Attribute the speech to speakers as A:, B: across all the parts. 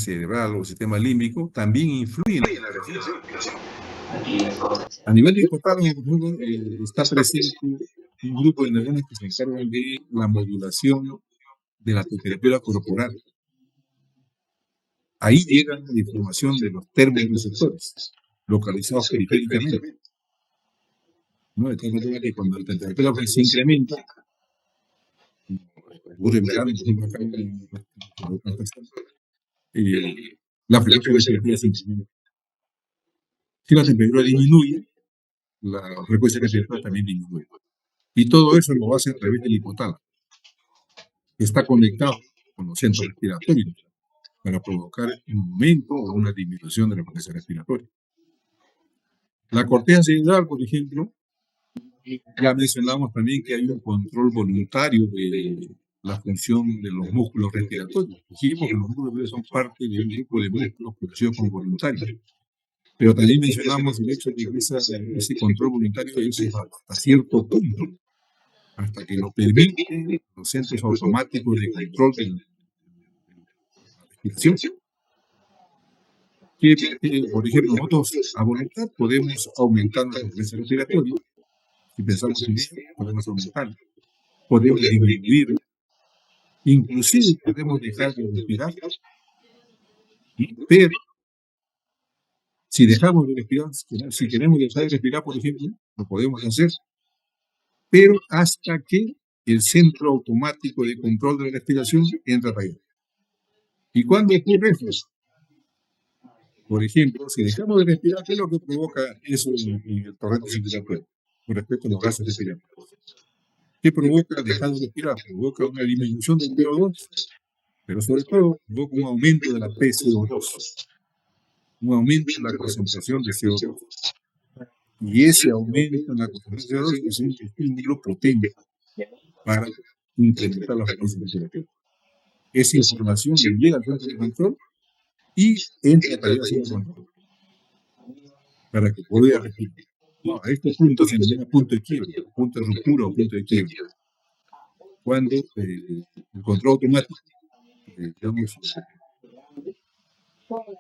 A: cerebral o sistema límbico también influyen en la respiración. A nivel de hipotálamo, está presente un grupo de neuronas que se encargan de la modulación de la temperatura corporal. Ahí llega la información de los termorreceptores, localizados periféricamente, ¿no? De tal manera que cuando la temperatura se incrementa, ocurre en verano, por ejemplo, acá la frecuencia respiratoria se incrementa. Si la temperatura disminuye, la frecuencia respiratoria también disminuye. Y todo eso lo hace a través del hipotálamo, que está conectado con los centros respiratorios para provocar un aumento o una disminución de la frecuencia respiratoria. La corteza cerebral, por ejemplo, ya mencionamos también que hay un control voluntario de la función de los músculos respiratorios. Dijimos que los músculos respiratorios son parte de un grupo de músculos producidos por voluntarios. Pero también mencionamos el hecho de que ese control voluntario es hasta cierto punto, hasta que lo permiten los centros automáticos de control de la respiración. Que, por ejemplo, nosotros a voluntad podemos aumentar la frecuencia respiratoria. Si pensamos en ello, podemos aumentarla. Podemos disminuirla. Inclusive podemos dejar de respirar. Pero si dejamos de respirar, si queremos dejar de respirar, por ejemplo, lo podemos hacer. Pero hasta que el centro automático de control de la respiración entra para allá. ¿Y cuándo ocurre eso? Por ejemplo, si dejamos de respirar, ¿qué es lo que provoca eso en el torrente circulatorio con respecto a los gases respiratorios? ¿Qué provoca dejar de respirar? Provoca una disminución del PO2, pero sobre todo provoca un aumento de la PCO2, un aumento en la concentración de CO2. Y ese aumento en la concentración de CO2 es un estímulo potente para incrementar la frecuencia respiratoria. Esa información le llega al centro de control y entra para allá sin control, para que pueda respirar. No, a este punto se denomina punto de quiebre, punto de ruptura o punto de quiebre. Cuando el control automático, digamos,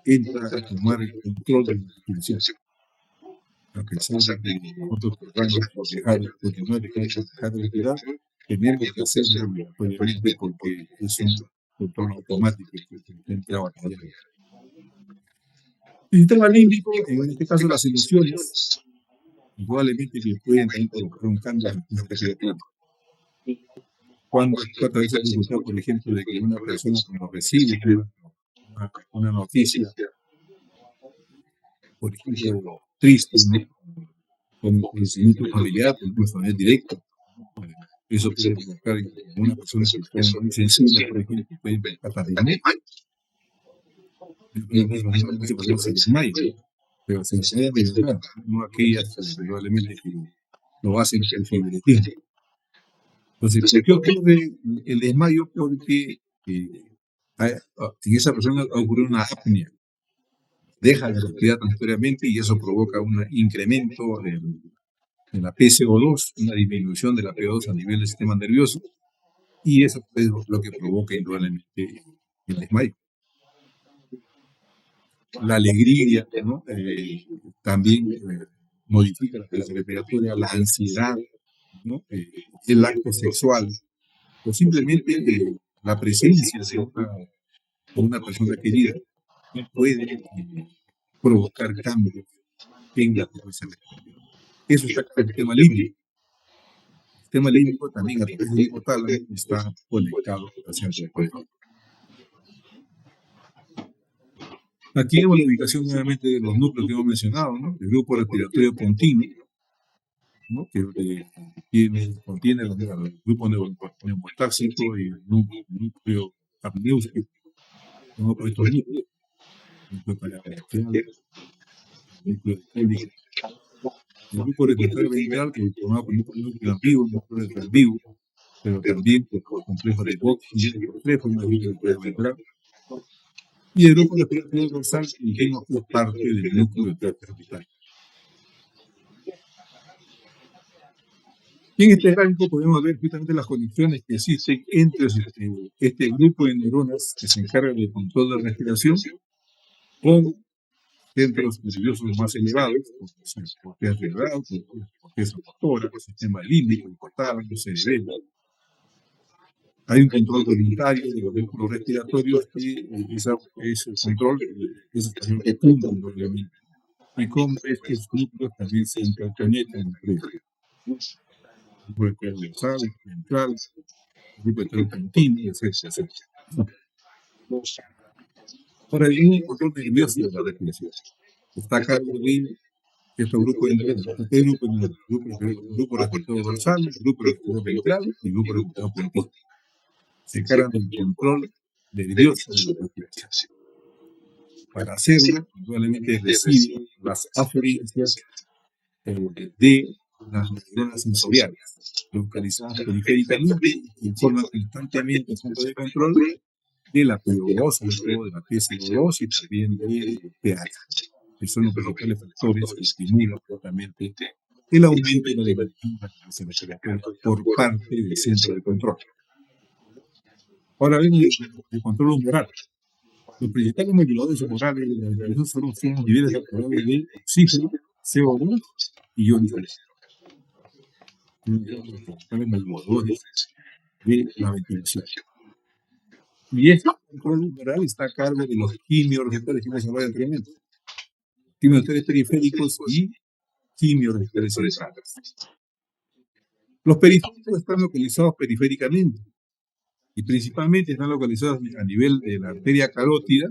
A: entra a tomar el control de la respiración. Aunque sea que nosotros podamos continuar dejar de respirar, tenemos que hacerlo obligatoriamente porque es un control automático que entra a batallar. El sistema límbico, en este caso las emociones, probablemente que pueden también provocar un cambio en la respiración. Cuando trata de esa dificultad, por ejemplo, de que una persona cuando recibe una noticia, por ejemplo, triste, ¿no? Como el conocimiento familiar, por ejemplo, familiar directo, eso puede provocar en una persona que está muy sensible, por ejemplo, puede tratar de se desmaya, pero se desmaya de verdad, no aquellas probablemente que lo hacen en fibretismo. Entonces, ¿por qué ocurre el desmayo? Porque en esa persona ocurre una apnea, deja de respirar transitoriamente y eso provoca un incremento en la PCO2, una disminución de la PO2 a nivel del sistema nervioso, y eso es lo que provoca indudablemente el desmayo. La alegría, ¿no? También modifica la frecuencia respiratoria, la ansiedad, ¿no? El acto sexual, o simplemente la presencia de una persona querida puede provocar cambios en la frecuencia respiratoria. Eso está en el tema límbico. El sistema límbico también a través del hipotálamo está conectado al centro de control. Aquí vemos la ubicación nuevamente de los núcleos que hemos mencionado, ¿no? El grupo respiratorio continuo, ¿no? Que contiene el grupo neumotáxico y el núcleo apneúsico. Tenemos por estos núcleos, el núcleo parabraquial, el núcleo público. El grupo respiratorio ventral, que formado por el núcleo vivo, el núcleo vivo, pero también por el complejo de Box y el complejo de núcleo ventral. Y el grupo respiratorio dorsal, que es parte del núcleo vertebral. Y en este gráfico podemos ver justamente las conexiones que existen entre este grupo de neuronas que se encargan del control de la respiración con centros nerviosos más elevados, porque es cerebral, porque es motora, el sistema límbico, el hipotálamo, cerebelo. Hay un control voluntario de los vehículos respiratorios que es el control es hasta cierto punto, obviamente. Y cómo estos núcleos también se interconectan entre ellos. El grupo dorsal, ventral, el grupo troncantino, etc. Ahora, el control nervioso de la respiración está a cargo de estos grupos de neuronas. Este grupo respiratorio dorsal, grupo respiratorio ventral y grupo respiratorio pontino. Se encargan del control nervioso de la respiración. Para hacerlo, probablemente reciben las aferencias de las neuronas sensoriales, localizadas periféricamente y informan constantemente el centro de control de la PO2, de la PCO2 y también del pH, que son los principales factores que estimulan fuertemente el aumento de la temperatura por parte del centro de control. Ahora viene el control humoral. Los principales moduladores humorales de la ventilación son los niveles actuales de oxígeno, CO2 y iones. Son los principales moduladores de la ventilación. Y este control humoral está a cargo de los quimiorreceptores que hemos hablado anteriormente. Quimiorreceptores periféricos y quimiorreceptores cerebrales. Los periféricos están localizados periféricamente y principalmente están localizados a nivel de la arteria carótida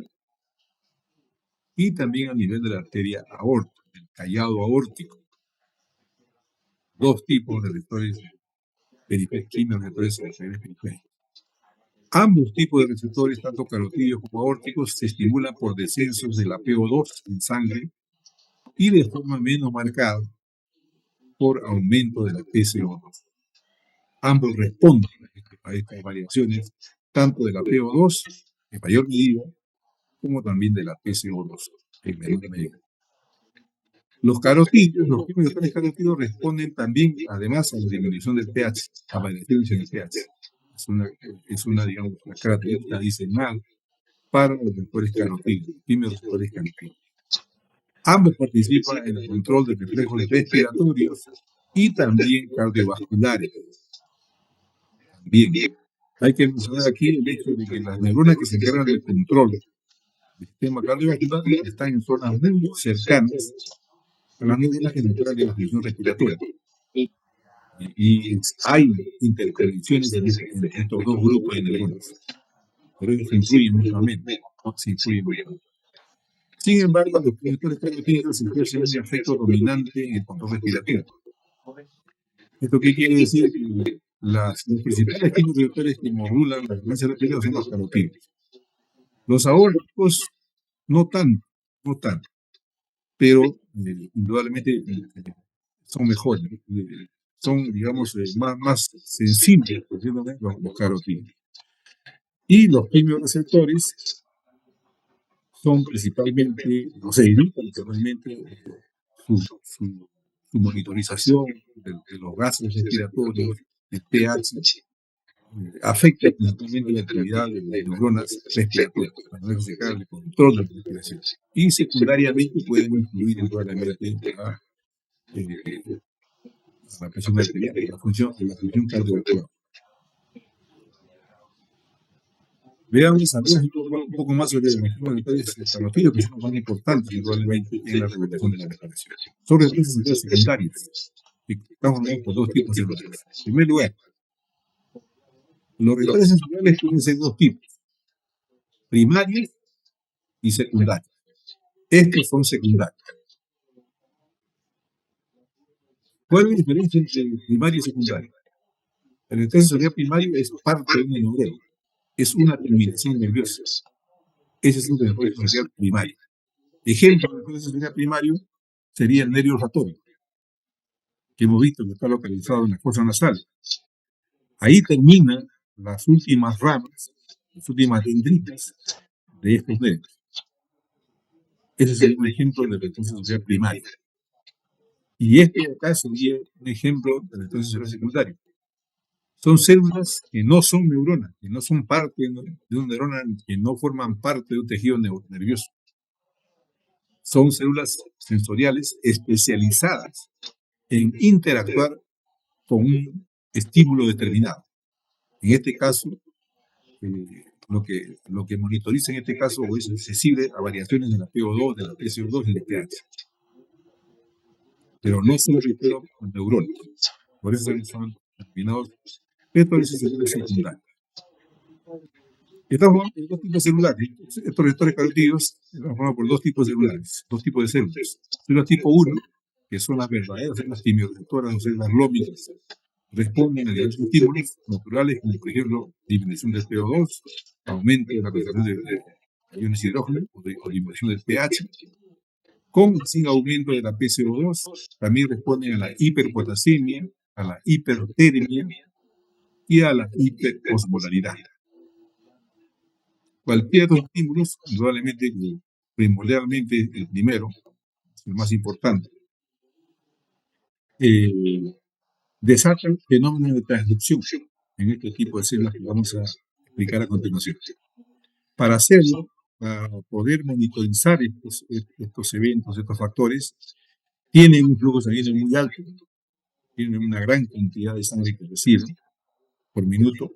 A: y también a nivel de la arteria aórtica, el callado aórtico. Dos tipos de receptores quimiorreceptores periféricos. Ambos tipos de receptores, tanto carotídeos como aórticos, se estimulan por descensos de la PO2 en sangre y de forma menos marcada por aumento de la PCO2. Ambos responden a estas variaciones, tanto de la PO2 en mayor medida, como también de la PCO2 en menor medida. Los carotídeos, los quimiorreceptores carotídeos responden también, además, a la disminución del pH, a variaciones en el pH. Es una digamos, una característica adicional para los receptores carotídeos, quimiorreceptores carotídeos. Ambos participan en el control de reflejos respiratorios y también cardiovasculares. Bien, hay que mencionar aquí el hecho de que las neuronas que se encargan del control del sistema cardiovascular están en zonas muy cercanas a las neuronas que se encargan de la función respiratoria. Y hay interconexiones entre estos dos grupos de neuronas, pero ellos se influyen mutuamente. Sin embargo, los receptores carotídeos ejercen un efecto dominante en el control respiratorio. ¿Esto qué quiere decir? Que los principales quimiorreceptores que modulan la frecuencia respiratoria son los carotídeos. Los aórticos no tanto, pero indudablemente son mejores, son, digamos, más sensibles, los carotídeos. Y los quimiorreceptores son principalmente, se dedican principalmente su monitorización de los gases respiratorios, el pH, afecta principalmente la actividad de las neuronas respiratorias, las neuronas que se encargan del control de la respiración. Y secundariamente pueden influir indudablemente a la presión arterial, a la función cardiovascular. Veamos un poco más sobre los receptores carotídeos, que son los más importantes indudablemente en la regulación de la respiración. Son receptores secundarios. Estamos hablando por dos tipos de receptores. En primer lugar, los receptores sensoriales pueden ser dos tipos, primarios y secundarios. Estos son secundarios. ¿Cuál es la diferencia entre primario y secundario? El receptor sensorial primario es parte de una neurona, es una terminación nerviosa. Ese es un receptor sensorial primario. Ejemplo de receptor sensorial primario sería el nervio olfatorio, que hemos visto que está localizado en la fosa nasal. Ahí terminan las últimas ramas, las últimas dendritas de estos nervios. Ese sería un ejemplo de receptor sensorial primario. Y este de acá sería un ejemplo del electrón celular secundario. Son células que no son neuronas, que no son parte de una neurona, que no forman parte de un tejido nervioso. Son células sensoriales especializadas en interactuar con un estímulo determinado. En este caso, lo que monitoriza en este caso es sensible a variaciones de la PO2, de la PCO2 y del pH. Pero no son, reitero, neuronas. Por eso son denominados receptores secundarios. Estamos formando por dos tipos de celulares. Estos receptores carotídeos están formados por dos tipos de celulares, dos tipos de células. Células tipo 1, que son las verdaderas células quimioreceptoras o células glómicas, responden a diversos estímulos naturales, como por ejemplo disminución del PO2, aumento de la concentración de iones hidrógeno o disminución del pH, con o sin aumento de la PCO2, también responden a la hiperpotasemia, a la hipertermia y a la hiperosmolaridad. Cualquiera de los estímulos, indudablemente, primordialmente el primero, el más importante, desatan fenómenos de transducción en este tipo de células que vamos a explicar a continuación. Para hacerlo, para poder monitorizar estos eventos, estos factores, tienen un flujo sanguíneo muy alto, tienen una gran cantidad de sangre que reciben por minuto,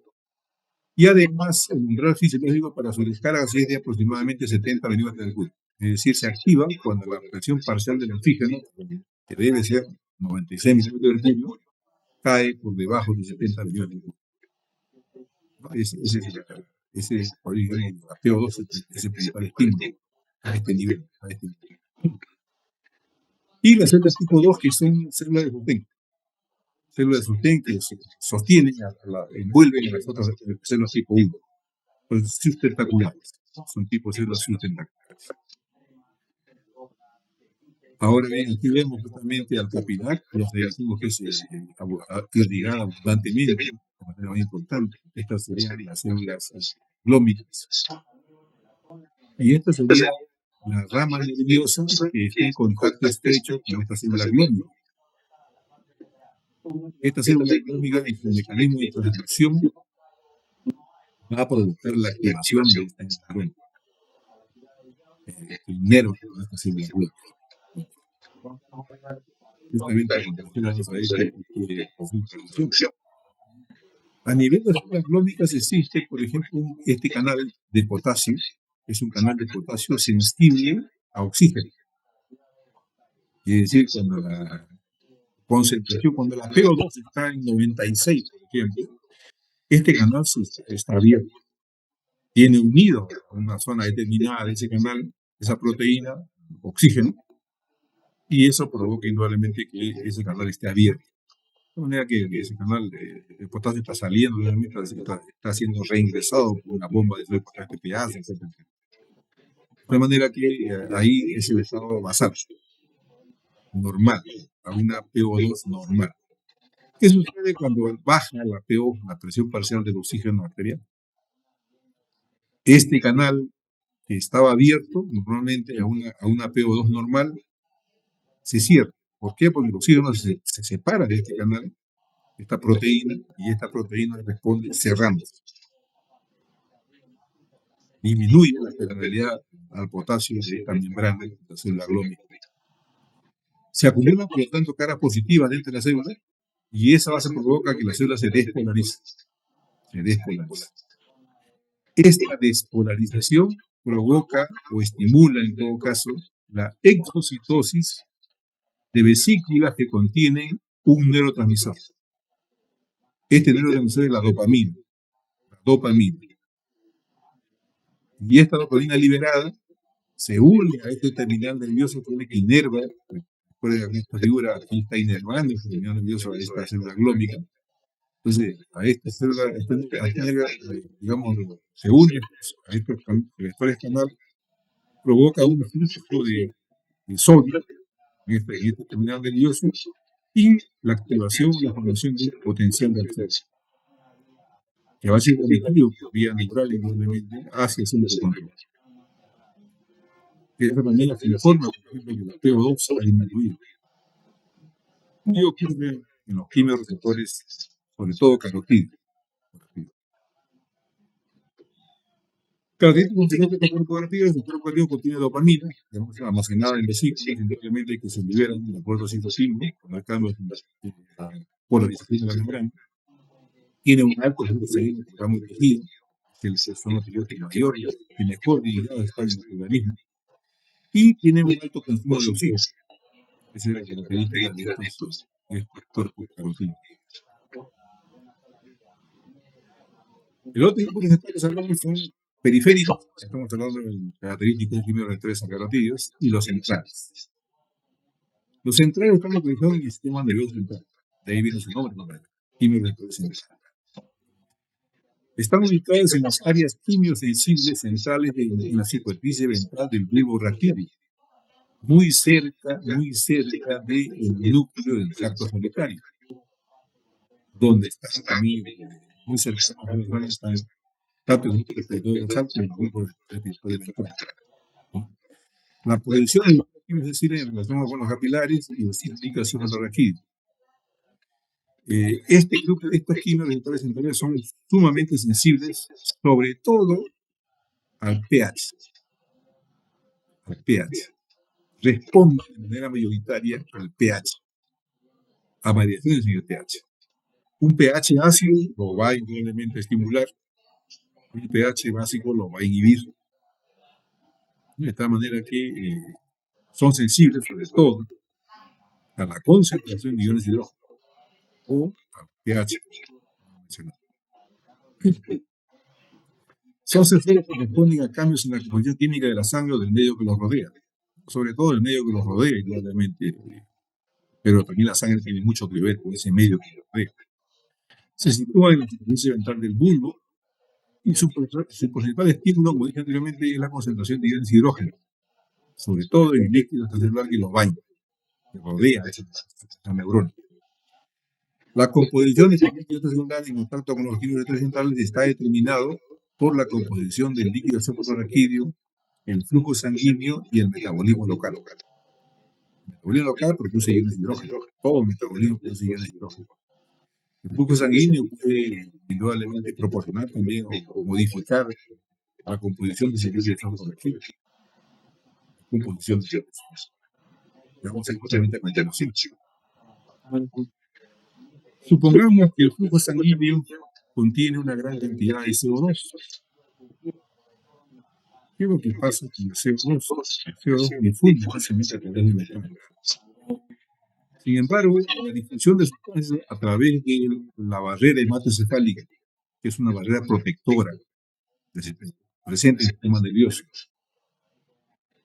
A: y además el umbral fisiológico para su descarga es de aproximadamente 70 milímetros de mercurio. Es decir, se activa cuando la presión parcial del oxígeno, que debe ser 96 milímetros de mercurio, cae por debajo de 70 milímetros de mercurio. Ese es por ahí, el PO2 es el principal estímulo a este nivel. Y las células tipo 2, que son células de sostén. Células de sostén que sostienen, envuelven a las otras células tipo 1. Pues sustentaculares. Son tipos de células sustentaculares. Ahora bien, aquí vemos justamente al capilar, los decimos que es irrigada abundantemente, de manera muy importante. Estas serían las células glómicas. Y esta sería la rama nerviosa que está en contacto estrecho con esta célula glómica. Esta célula glómica, en su mecanismo de transducción, va a provocar la activación de esta neurona. Primero, de esta célula glómica. Justamente a nivel de las células glómicas existe, por ejemplo, este canal de potasio, es un canal de potasio sensible a oxígeno. Quiere decir, cuando la concentración, cuando la PO2 está en 96, por ejemplo, este canal está abierto. Tiene unido a una zona determinada de ese canal, esa proteína, oxígeno, y eso provoca indudablemente que ese canal esté abierto. De manera que ese canal de potasio está saliendo, realmente está siendo reingresado por una bomba de TPA, etc. De manera que ahí es el estado basal, normal, a una PO2 normal. ¿Qué sucede cuando baja la PO, la presión parcial del oxígeno arterial? Este canal que estaba abierto normalmente a una PO2 normal se cierra. ¿Por qué? Porque el oxígeno se separa de este canal, esta proteína, y esta proteína responde cerrándose. Disminuye la permeabilidad al potasio de esta membrana de la célula glómica. Se acumulan, por lo tanto, cargas positivas dentro de la célula, y esa base provoca que la célula se despolarice. Esta despolarización provoca o estimula, en todo caso, la exocitosis de vesículas que contienen un neurotransmisor. Este neurotransmisor es la dopamina. Y esta dopamina liberada se une a este terminal nervioso que inerva. Recuerden, esta figura aquí está inervando el terminal nervioso a esta célula glómica. Entonces, a esta célula, digamos, se une a estos receptores canal, provoca un flujo de sodio en este terminal nervioso y la activación, la formación de un potencial de acceso, que va a ser conectado por vía neural indudablemente hacia el centro de control. De esta manera se informa, por ejemplo, que la PO2 ha disminuido. Y ocurre en los quimiorreceptores, sobre todo carotídeos. Carotídeos considerado que el cuerpo carotídeo contiene dopamina, almacenada en vesículas, simplemente que se liberan de acuerdo a citocina, con el cambio de la polarización de la membrana. Tiene un alto triglicérido en el ramo de tejido, que son los tejidos que mayor y mejor ligados están en el organismo, y tiene un alto consumo de oxígeno. Esa es la característica de estos cuerpos carotídeos. El otro tipo de receptores que hablamos son periféricos, estamos hablando de características quimiorreceptores carotídeos, y los centrales. Los centrales están localizados en el sistema nervioso central, de ahí viene su nombre, quimiorreceptores centrales. Están ubicados en las áreas quimiosensibles centrales en la superficie ventral del bulbo raquídeo, muy cerca del núcleo del tracto sanitario, donde están también muy cerca de donde están tanto el núcleo respiratorio nasal como el bulbo respiratorio ventral. La posición de los quimiosensibles en relación con los capilares y las indicaciones de los raquídeos. Este grupo de estos quimiorreceptores centrales son sumamente sensibles, sobre todo al pH. Responden de manera mayoritaria al pH, a variaciones en el pH. Un pH ácido lo va a indudablemente estimular, un pH básico lo va a inhibir. De tal manera que son sensibles, sobre todo, a la concentración de iones de hidrógeno o al pH. Son sensibles que responden a cambios en la composición química de la sangre o del medio que los rodea, sobre todo el medio que los rodea, indudablemente, pero también la sangre tiene mucho que ver con ese medio que los rodea. Se sitúa en la superficie ventral del bulbo y su principal estímulo, como dije anteriormente, es la concentración de iones de hidrógeno, sobre todo en el líquido extracelular que los baña, que rodea a esa neurona. La composición de ese líquido extracelular en contacto con los quimiorreceptores centrales está determinado por la composición del líquido cefalorraquídeo, el flujo sanguíneo y el metabolismo local. El metabolismo local produce iones de hidrógeno, todo el metabolismo produce iones de hidrógeno. El flujo sanguíneo puede indudablemente proporcionar también o modificar la composición de ese líquido cefalorraquídeo. Composición de iones. Vamos a ir justamente a continuación. Supongamos que el flujo sanguíneo contiene una gran cantidad de CO2. ¿Qué es lo que pasa con el CO2? El CO2 difunde fácilmente a través de la membrana. Sin embargo, la difusión de sustancias a través de la barrera hematocefálica, que es una barrera protectora presente en el sistema nervioso,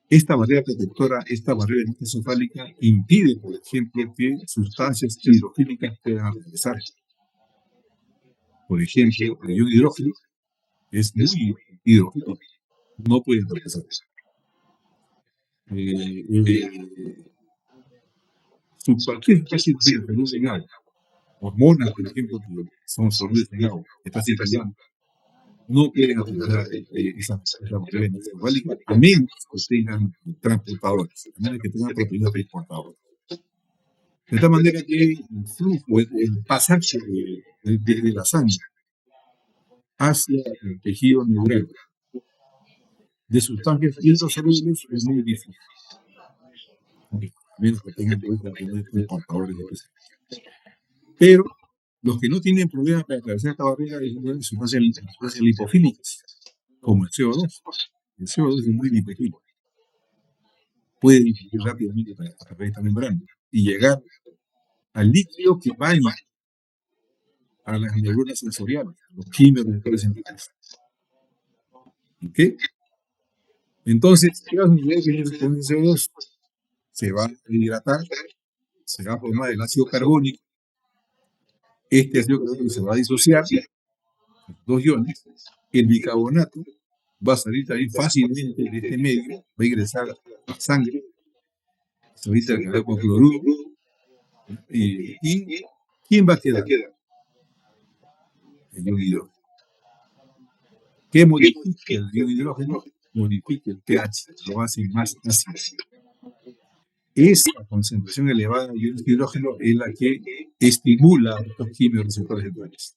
A: esta barrera protectora, esta barrera hematocefálica, impide, por ejemplo, que sustancias hidrofílicas puedan regresar. Por ejemplo, el ion hidrógeno es muy hidrofílico, no puede regresar. Cualquier especie de soluble en agua, hormonas, por ejemplo, que son solubles en agua, especies italianas, no pueden atravesar esa barrera hematocefálica, a menos que tengan transportadores, a menos que tengan proteínas transportadoras. De tal manera que el flujo, el pasaje de la sangre hacia el tejido neural de sustancias hidrosolubles es muy difícil, a menos que tengan transportadores de peso. Pero los que no tienen problemas para atravesar esta barrera son sustancias lipofílicas, como el CO2. El CO2 es muy lipofílico. Puede dividir rápidamente a través de esta membrana y llegar al líquido que baña a las neuronas sensoriales, los quimiorreceptores centrales. ¿Ok? Entonces, ¿qué va a suceder con el CO2? Se va a hidratar, se va a formar el ácido carbónico. Este ácido carbónico se va a disociar, dos iones, el bicarbonato va a salir también fácilmente de este medio, va a ingresar a la sangre, se va a intercalar con cloruro, y ¿quién va a quedar? El ion hidrógeno. ¿Qué modifica el ion hidrógeno? Modifica el pH, lo hace más ácido. Esa concentración elevada de iones de hidrógeno es la que estimula estos quimiorreceptores centrales,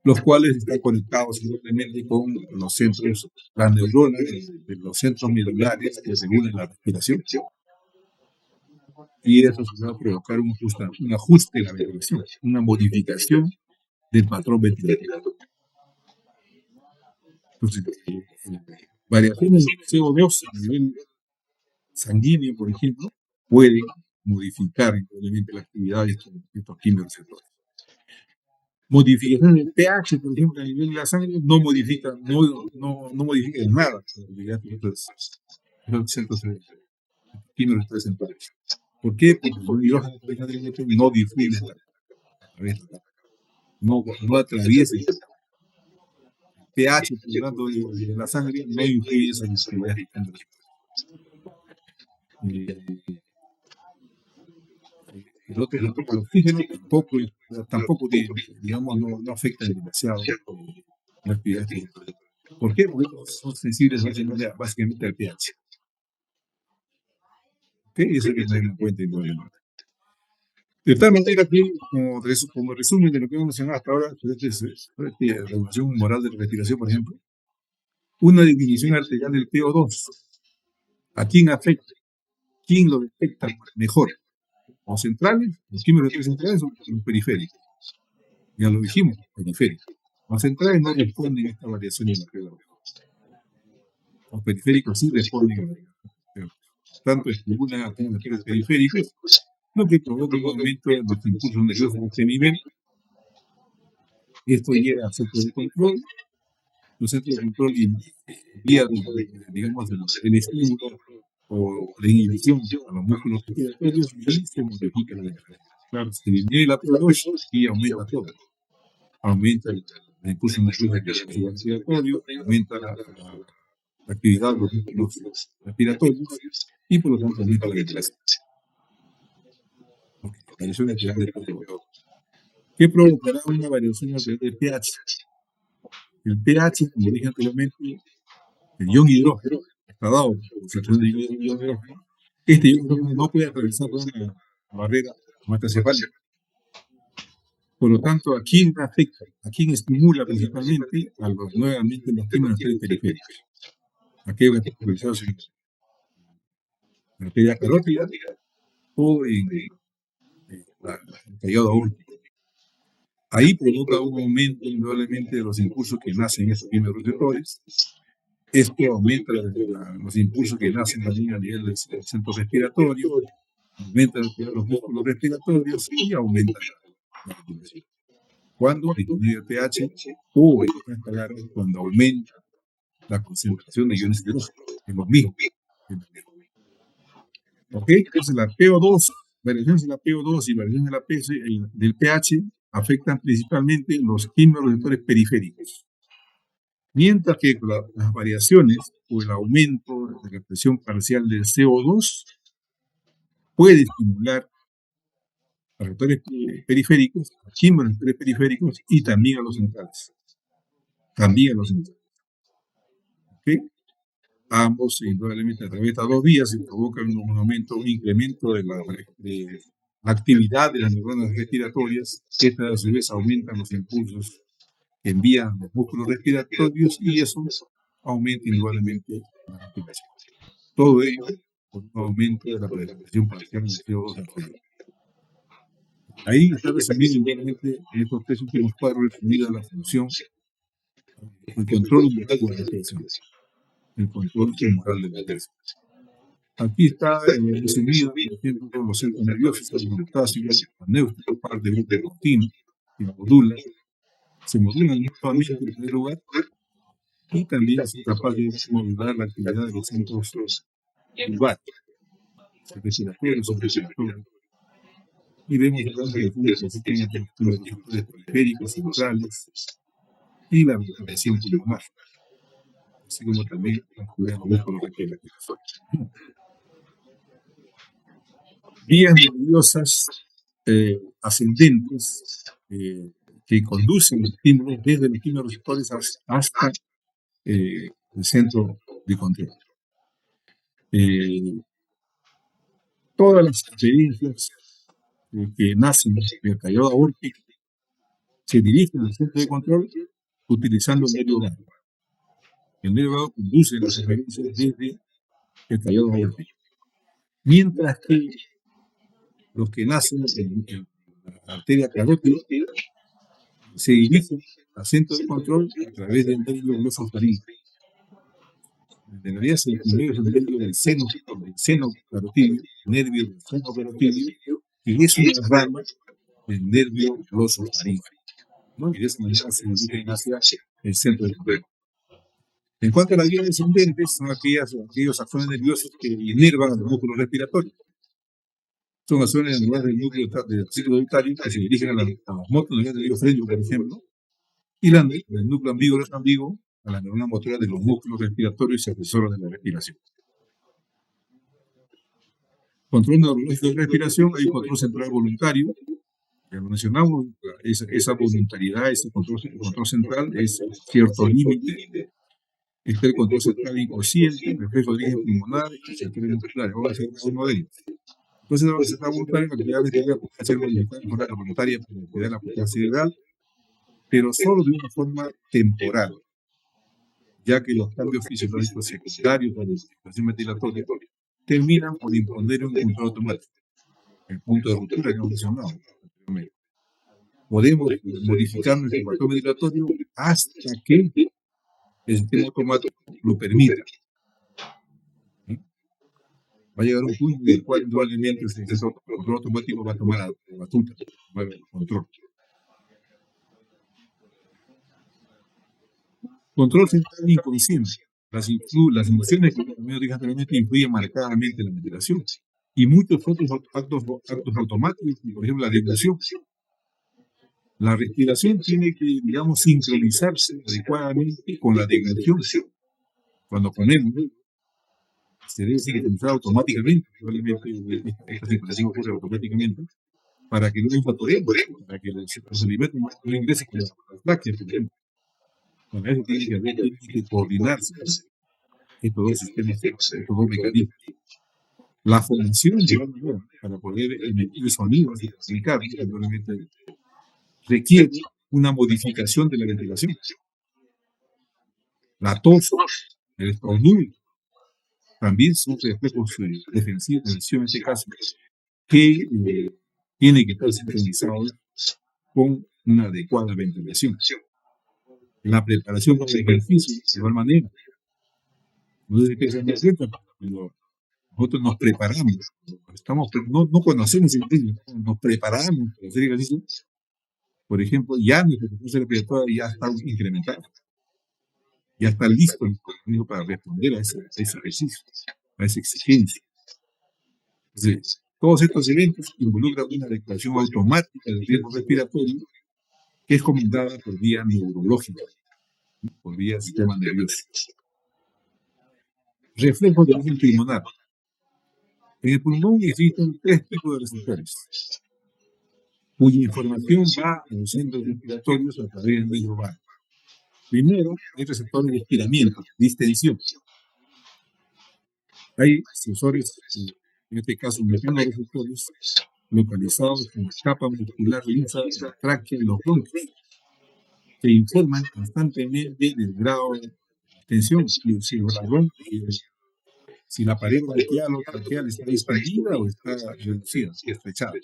A: los cuales están conectados simplemente con los centros, las neuronas de los centros medulares que regulan la respiración, y eso se va a provocar un ajuste de la ventilación, una modificación del patrón ventilatorio. Entonces, variaciones de CO2 a nivel sanguíneo, por ejemplo, pueden modificar indudablemente la actividad de estos quimiorreceptores. Modificación del pH, por ejemplo, a nivel de la sangre, no modifica nada la actividad de estos centros quimiorreceptores centrales. ¿Por qué? Porque el hidrógeno no difuye no atraviesa el pH, por lo tanto, de la sangre, no influye en las actividades el otro, el oxígeno tampoco digamos, no afecta demasiado la actividad física. ¿Por qué? Porque son sensibles básicamente al pH. ¿Okay? Eso hay que tener en cuenta indudablemente. De tal manera que, como resumen de lo que hemos mencionado hasta ahora, la regulación moral de la respiración, por ejemplo, una disminución arterial del PO2, ¿a quién afecta? ¿Quién lo detecta mejor? Los centrales, los quimiorreceptores centrales o los periféricos. Ya lo dijimos, periféricos. Los centrales no responden a esta variación en la regla. Los periféricos sí responden a la regla. Tanto estimulan a los periféricos, lo que provoca un aumento de los impulsos nerviosos en este nivel. Esto llega a centros de control. Los centros de control envían, digamos, el estímulo o la inhibición a los músculos respiratorios y se modifica la energía. Claro, se disminuye la PO2 y aumenta todo. Aumenta el impulso respiratorio, aumenta la actividad de los músculos respiratorios y por lo tanto aumenta la ventilación. Variación natural del PO2. ¿Qué provocará una variación natural del pH? El pH, como dije anteriormente, el ion hidrógeno, está dado por concentración de ion hidrógeno. Este ion hidrógeno no puede atravesar una barrera hematocefálica. Por lo tanto, ¿a quién afecta? ¿A quién estimula principalmente? Nuevamente los quimiorreceptores periféricos. Aquellos localizados en la arteria carótida o en el callado aórtico. Ahí provoca un aumento indudablemente de los impulsos que nacen en esos quimiorreceptores. Esto aumenta los impulsos que nacen también a nivel del centro respiratorio, aumenta los músculos respiratorios y aumenta la respiración. Cuando disminuye el pH o cuando aumenta la concentración de iones de hidrógeno en los mismos. ¿Ok? Entonces la PO2, variaciones de la PO2 y variaciones del pH afectan principalmente los quimiorreceptores periféricos. Mientras que las variaciones o el aumento de la presión parcial del CO2 puede estimular a los receptores periféricos, quimiorreceptores periféricos y también a los centrales. ¿Okay? Ambos, indudablemente, a través de estas dos vías se provoca un incremento de la actividad de las neuronas respiratorias, que estas a su vez aumentan los impulsos que envían los músculos respiratorios y eso aumenta indudablemente la respiración. Todo ello por un aumento de la presión parcial del CO2 en el. Ahí está resumido indudablemente en estos tres últimos cuadros resumida la función, el control moral de la respiración, el control moral de la respiración. Aquí está resumido, por ejemplo, los centros nerviosos, el potasio, la neutro, parte de continua, se modulan mutuamente en primer lugar y también son capaces de modular la actividad de los centros vulvares, respiratorios, y vemos que existen los receptores periféricos, centrales y la respiración pulmonar, así como también la actividad de los músculos respiratorios. Vías nerviosas ascendentes que conducen los estímulos desde los quimiorreceptores hasta el centro de control. Todas las experiencias que nacen del callado aórtico se dirigen al centro de control utilizando el nervio vago. El nervio vago conduce las experiencias desde el callado aórtico. Mientras que los que nacen en la arteria carótida se dirigen al centro de control a través del nervio glosofaríngeo. En realidad el primero es el nervio del seno carotídeo, nervio del seno carotídeo, que es una rama del nervio glosofaríngeo, ¿no? Y de esa manera se dirigen hacia el centro de control. En cuanto a las vías descendentes, son aquellos axones nerviosos que inervan a los músculos respiratorios. Son axones nerviosos del núcleo del ciclo unitario que se dirigen a los motos del nervio freno, por ejemplo, y del núcleo ambiguo a la neurona motora de los músculos respiratorios y accesorios de la respiración. Control neurológico de respiración, hay un control central voluntario, ya lo mencionamos, esa voluntariedad, ese control central es cierto límite. Está el control central inconsciente, reflejo de origen pulmonar y central muscular. Vamos a hacer uno de ellos. Entonces, la central voluntaria, la actividad vestibular puede ser modificada de forma voluntaria para cuidar la potencia cerebral, pero solo de una forma temporal, ya que los cambios fisiológicos secundarios de la estimulación ventilatoria terminan por imponer un control automático. El punto de ruptura que hemos mencionado anteriormente. Podemos modificar nuestro patrón ventilatorio hasta que el sistema automático lo permita. Va a llegar un punto en el cual indudablemente el control automático va a tomar la batuta, va a tomar el control. Control central inconsciente. Las emociones que también dije anteriormente influyen marcadamente en la ventilación. Y muchos otros actos automáticos, por ejemplo la devolución. La respiración tiene que, digamos, sincronizarse adecuadamente con la deglución. Cuando comemos, se debe sincronizar automáticamente, probablemente esta sincronización ocurre automáticamente, para que no infatoremos, para que los alimentos no ingresen con las lácteas, por ejemplo. Con eso tiene que coordinarse estos dos sistemas, estos dos mecanismos. La formación para poder emitir sonidos y comunicar, probablemente requiere una modificación de la ventilación. La tos, el estornudo, también son reflejos defensivos en este caso, que tienen que estar sincronizados con una adecuada ventilación. La preparación para el ejercicio, de igual manera. No sé qué se me cuenta, pero nosotros nos preparamos, no conocemos el ejercicio, nos preparamos para hacer ejercicio. Por ejemplo, ya nuestra capacidad respiratoria ya está incrementada, ya está listo el organismo para responder a ese ejercicio, a esa exigencia. Entonces, todos estos eventos involucran una adecuación automática del riesgo respiratorio que es comandada por vía neurológica, por vía sistema nervioso. Reflejos de origen pulmonar. En el pulmón existen 3 tipos de receptores, cuya información va a los centros respiratorios a través del nervio vago. Primero, hay receptores de estiramiento, distensión. Hay sensores, en este caso, mecanorreceptores, localizados en la capa muscular lisa, la tráquea y los bronquios, que informan constantemente del grado de tensión, si la pared bronquial o traqueal está expandida o está reducida, estrechada.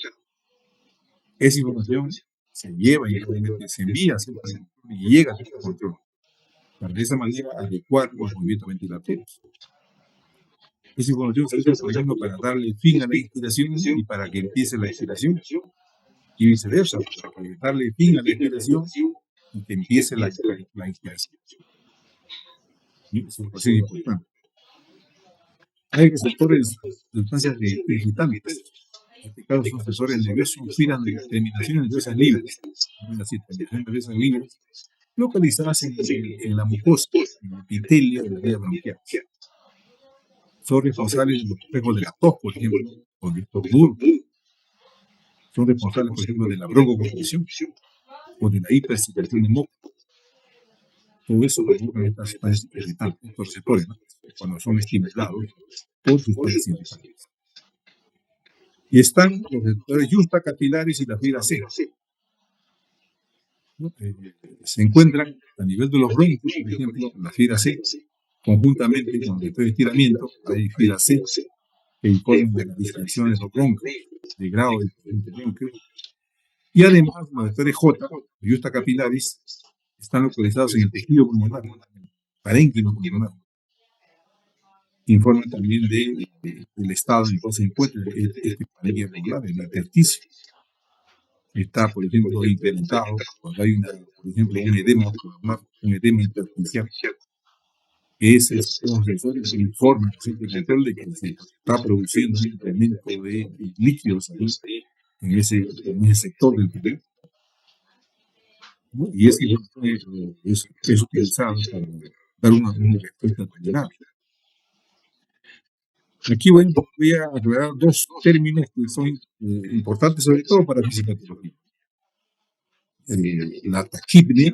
A: Esa información se lleva y se envía y llega al control, para de esa manera adecuar los movimientos ventilatorios. Esa información se usa, por ejemplo, para darle fin a la inspiración y para que empiece la expiración, y viceversa, para darle fin a la inspiración y que empiece la inspiración. Es una cuestión importante. Hay receptores de sustancias irritantes. En este caso, son receptores nerviosos que inspiran de terminaciones nerviosas libres, terminaciones nerviosas libres, localizadas en la mucosa, en el epitelio de la vía bronquial. Son responsables de los reflejos de la tos, por ejemplo, o del estornudo. Son responsables, por ejemplo, de la broncoconstricción o de la hipersecreción de moco. Todo eso provoca estas sustancias irritantes, estos receptores, ¿no? Cuando son estimulados, por sustancias irritantes. Y están los receptores justacapilares y la fibra C, ¿no? Se encuentran a nivel de los bronquios, por ejemplo, la fibra C, conjuntamente con el estiramiento, hay fibra C que informan de las distensiones de los bronquios, de grado de bronquios. Y además, los receptores J, justacapilares, están localizados en el tejido pulmonar, parénquima pulmonar. Informan también del estado en el cual se encuentra este parénquima pulmonar, el intersticio. Está, por ejemplo, incrementado cuando hay, por ejemplo, un edema pulmonar, un edema intersticial. Esos receptores informan de que se está produciendo un incremento de líquidos ahí, en ese sector del pulmón. ¿No? Y ese es utilizado para dar una respuesta pulmonar. Aquí voy a aclarar dos términos que son importantes, sobre todo para fisiopatología. La taquipnea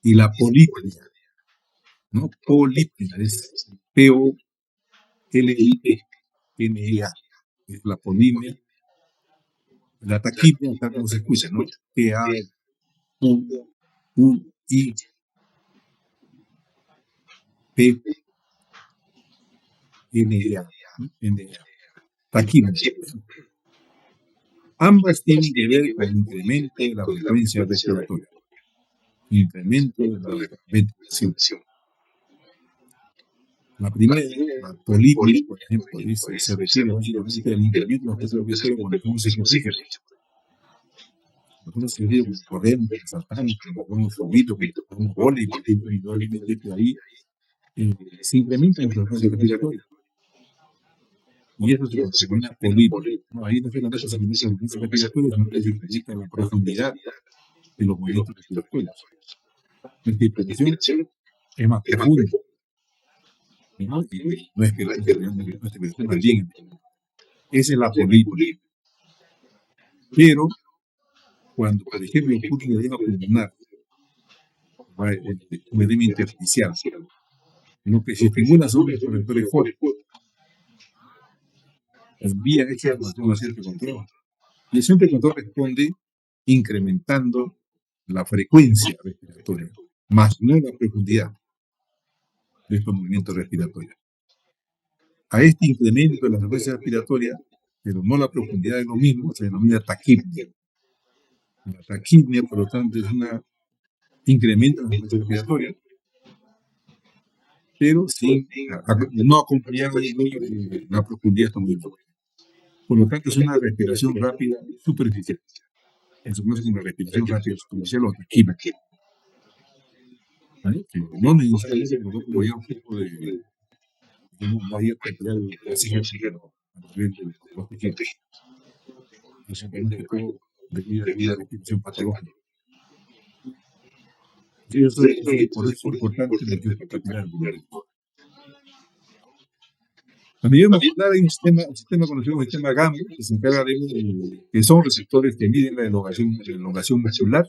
A: y la polipnea. ¿No? Polipnea es P-O-L-I-P-N-E-A. Es la polipnea. La taquipnea, tal como se escucha, ¿no? P-A-U-I-P-N-E-A. Taquipnea. Ambas tienen que ver con el incremento de la frecuencia respiratoria. Incremento de la ventilación. La primera, la polipnea, por ejemplo, se refiere básicamente al incremento de la frecuencia respiratoria cuando hacemos ejercicio. Nosotros seguimos corriendo, saltamos, jugamos fomito, jugamos vóley, por ejemplo, indudablemente ahí se incrementa la frecuencia respiratoria. Y eso se llama polipnea. No, ahí no solamente se incrementa la frecuencia respiratoria, sino que se incrementa la profundidad de los movimientos respiratorios. Nuestra hipertensión es más profunda, ¿no? Y nuestra hipertensión más bien. Esa es la polipnea. Pero cuando, por ejemplo, ocurre un edema pulmonar, un edema intersticial, lo que se estimula son los receptores J, envían esa información al centro de control. Y el centro de control responde incrementando la frecuencia respiratoria, más no la profundidad de estos movimientos respiratorios. A este incremento de la frecuencia respiratoria, pero no la profundidad de lo mismo, se denomina taquipnea. La taquipnea, por lo tanto, es un incremento de la frecuencia respiratoria, pero no acompañado de la profundidad de estos movimientos. Por lo tanto, es una respiración rápida superficial. Eso no es una respiración rápida superficial o taquipnea. ¿Vale? No necesariamente nosotros voy a un tipo de mayor cantidad de oxígeno a nivel de los tejidos. Simplemente todo debido a la respiración patológica. Y eso es por eso importante la justacapilar. A nivel muscular hay un sistema conocido como sistema GAMA, que se encarga que son receptores que miden la elongación muscular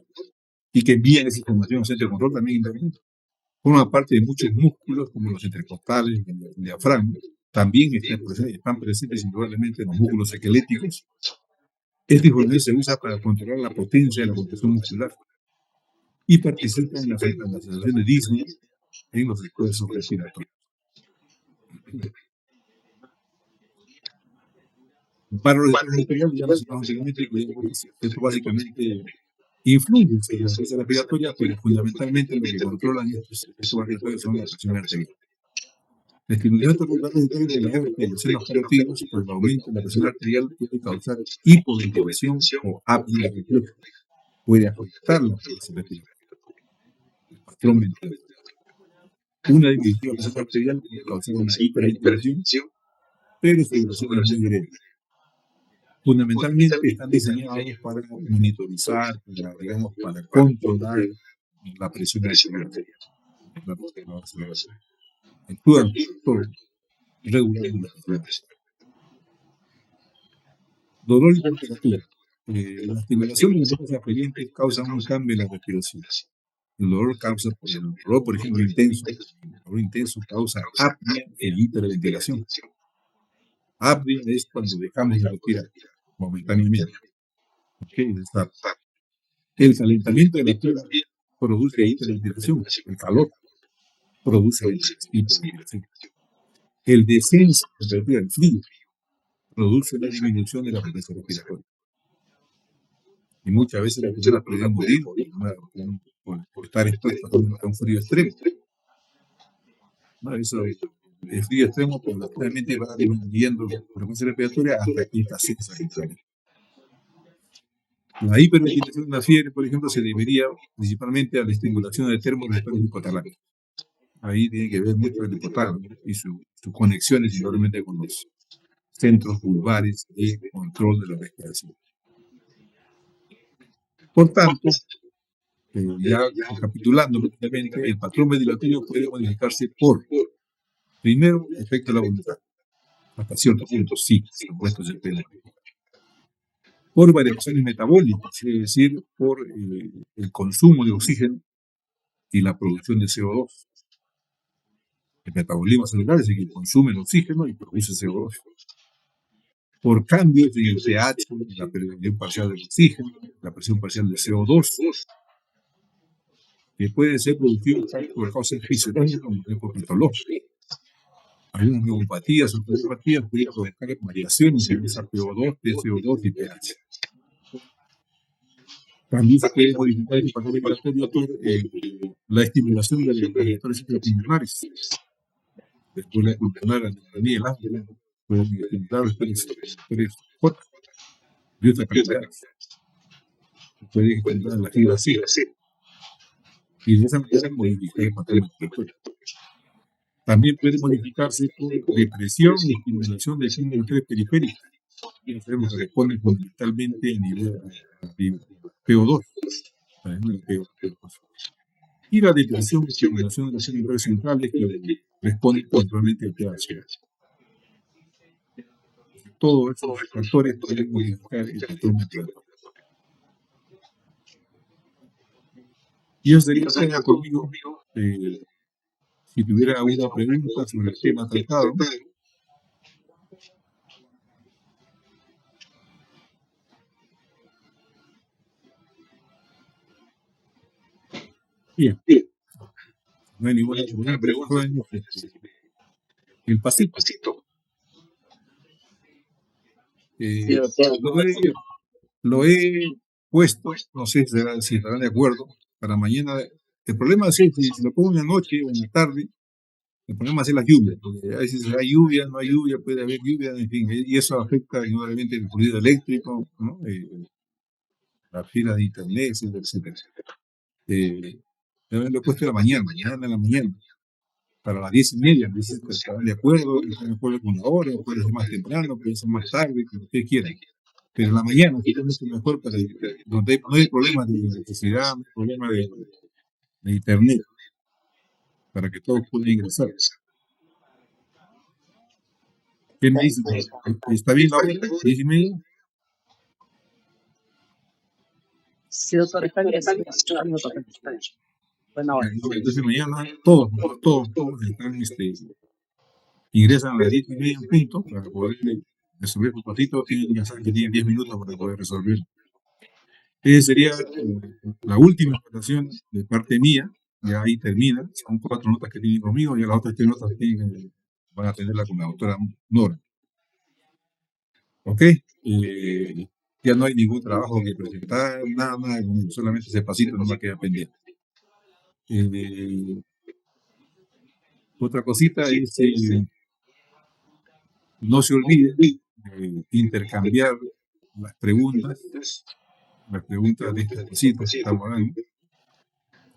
A: y que envían esa información al centro de control también internamente. Forma parte de muchos músculos, como los intercostales, el diafragma, también están presentes indudablemente en los músculos esqueléticos. Esta información se usa para controlar la potencia de la contracción muscular y participa en la sensación de disnea en los esfuerzos respiratorios. Para los respiratorios, ya anteriormente, esto básicamente influye en la frecuencia respiratoria, pero fundamentalmente lo que controlan estos respiratorios son la presión arterial. La estimulación total de la los senos carotidos por el aumento de la presión arterial puede causar hipoventilación o apnea refleja. Puede afectar la frecuencia respiratoria, el patrón ventilatorio. Una disminución de la presión arterial puede causar una hiperventilación, pero su duración es muy breve. Fundamentalmente están diseñados para monitorizar, para controlar la presión arterial. Actúan regulando la presión. Dolor y temperatura. La estimulación de las cosas calientes causa un cambio en la respiración. El dolor causa, el dolor, por ejemplo, intenso. El dolor intenso causa apnea e hiperventilación. Apnea es cuando dejamos de respirar momentáneamente. ¿Okay? El calentamiento de la piel produce hiperventilación. El calor produce hiperventilación. El descenso de la temperatura, el frío, produce una disminución de la frecuencia respiratoria. Y muchas veces las personas pueden morir por estar expuestas a un frío extremo. ¿No? Eso, el frío extremo, probablemente va disminuyendo la frecuencia respiratoria hasta que esta cesa lentamente. La hiperventilación de la fiebre, por ejemplo, se debería principalmente a la estimulación del termorreceptores hipotalámicos. Ahí tiene que ver mucho el hipotálamo y sus conexiones indudablemente con los centros vulvares de control de la respiración. Por tanto, ya recapitulando rápidamente, el patrón ventilatorio puede modificarse por, primero, efecto de la voluntad. Hasta cierto punto, sí, supuesto, se puede modificar. Por variaciones metabólicas, es decir, por el consumo de oxígeno y la producción de CO2. El metabolismo celular es el que consume el oxígeno y produce CO2. Por cambios en el pH, la presión parcial del oxígeno, la presión parcial del CO2, que puede ser producido por causas fisiológicas como por patológicas. Algunas neumopatías o neumopatías pueden provocar variaciones en esa PO2, PCO2 y pH. También se puede modificar el patrón respiratorio por la estimulación de los receptores intrapulmonares. Después de la pulmonar, la neumonía, el asma, pueden estimular los receptores J de otras cantidades. Pueden estimular la fibra C. Y de esa manera modificar el patrón respiratorio. También puede modificarse por depresión y estimulación de receptores periféricos. Sabemos que responden fundamentalmente en nivel PO2. Y la depresión y estimulación de los receptores centrales que responden principalmente al pH. Todos estos factores pueden modificar el patrón respiratorio. Y eso sería todo conmigo. Si tuviera alguna pregunta sobre el tema tratado. Bien. No hay ninguna pregunta. El pasito. Lo he puesto, no sé si estarán de acuerdo, para mañana. El problema es si lo pongo en la noche o en la tarde, el problema es la lluvia, porque a veces hay lluvia, no hay lluvia, puede haber lluvia, en fin, y eso afecta indudablemente el ruido eléctrico, ¿no? La fila de internet, etcétera. Lo he puesto en la mañana, para las 10:30, estarán de acuerdo, están de acuerdo con la hora, puede ser más temprano, puede ser más tarde, como ustedes quieran. Pero en la mañana es mucho mejor para donde no hay problema de electricidad, no hay problema de internet, para que todos puedan ingresar. ¿Qué me dicen? ¿Está bien la hora? 10:30.
B: Sí, doctor, está bien.
A: Entonces mañana todos están, ingresan a las 10:30 un punto para poder resolver su patito. Ya saben que tienen 10 minutos para poder resolver. Esa sería la última presentación de parte mía. Ya ahí termina. Son 4 notas que tienen conmigo y las otras 3 notas van a tenerla con la doctora Nora. ¿Ok? Ya no hay ningún trabajo que presentar, nada, solamente ese pasito no me queda pendiente. Otra cosita es, no se olvide intercambiar las preguntas de este pasito que estamos hablando.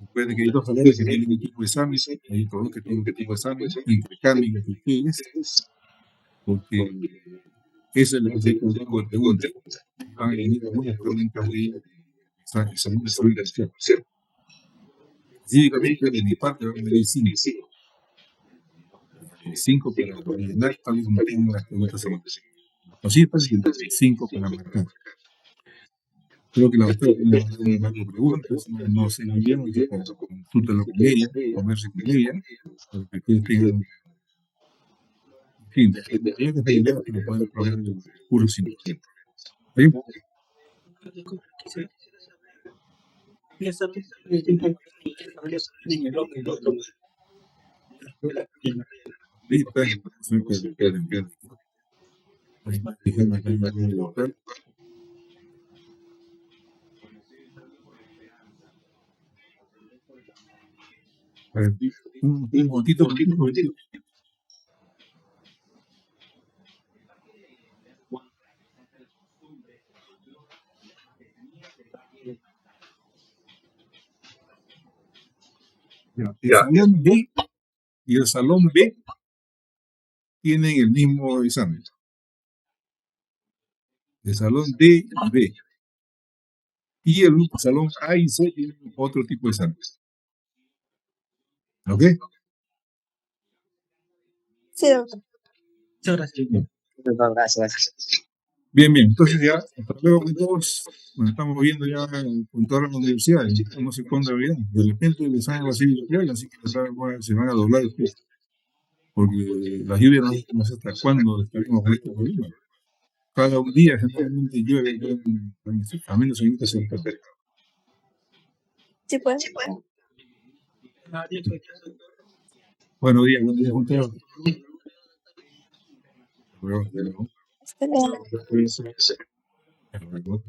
A: Recuerden que hay 2 alumnos que tienen un tipo de examen, hay otros que tienen un tipo de examen, intercambien entre ustedes, porque ese es el tipo de preguntas. Van a venir algunas preguntas de examen de salud inicial. Específicamente de mi parte van a venir 5. 5 para rellenar, tal vez como tengan las preguntas siguientes. Así, 5 para marcar. Creo que la doctora tiene varias preguntas, no sé muy bien, consúltalo con ella, converse con ella, para que ustedes tengan, en fin, detalles de ideas que lo puedan proveer el curso sin problema. ¿Sí? Lista, déjame acá en el local. A ver, un momentito. Ya, el salón B y el salón B tienen el mismo examen. El salón D y B. Y el salón A y C tienen otro tipo de examen. ¿Ok?
B: Sí, doctor. Gracias.
A: Bien. Entonces ya, hasta luego con todos. Nos estamos viendo ya con todas las universidades. No sé cuándo había. De repente el examen va a ser virtual, así que se van a doblar ustedes. Porque la lluvia no sé hasta cuándo estaremos con este problema. Cada un día generalmente llueve, a menos en esta semana.
B: Sí, pues.
A: Buenos días, Junteo.
B: Hasta luego.
A: Luego.